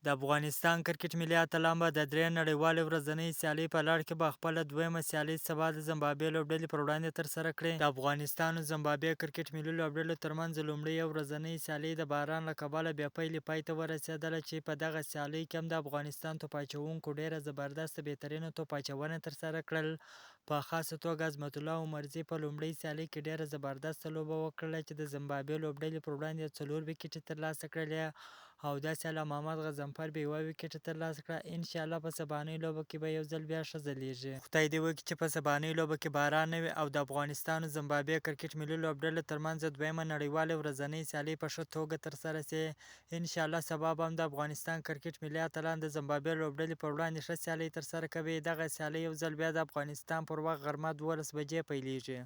د افغانستان کرکټ ملي اتلان به د درې نړیوالې ورځنۍ سیالۍ په لړ کې به خپله دویمه سیالي سبا د زمبابوې لوبډلې پر وړاندې ترسره کړي. د افغانستان او زمبابوې کرکټ ملي لوبډلو ترمنځ لومړۍ ورځنۍ سیالي د باران له کبله بې پیلې پای ته ورسېدله، چې په دغه سیالۍ کې هم د افغانستان توپ اچوونکو ډېره زبردسته بهترینه توپ اچونه ترسره کړل. په خاصه توګه عظمت الله عمرزي په لومړۍ سیالۍ کې ډېره زبردسته لوبه وکړله، چې د زمبابوې لوبډلې پر وړاندې 4 ویکټې ترلاسه کړلې، او داسې الله محمد غضنفر به 1 ویکټ ترلاسه کړه. انشاءالله په سبانۍ لوبه کې به یو ځل بیا ښه ځلیږي. خدای دې وکړي چې په سبانۍ لوبه کې باران نه وي او د افغانستان او زمبابوې کرکټ ملي لوبډلو ترمنځ دویمه نړیواله ورځنۍ سیالۍ په ښه توګه ترسره شي. انشاءالله سبا به هم د افغانستان کرکټ ملي اتلان د زمبابوې لوبډلې پر وړاندې ښه سیالۍ ترسره کوي. دغه سیالۍ یو ځل بیا د افغانستان پر وخت غرمه 12 بجې پیلیږي.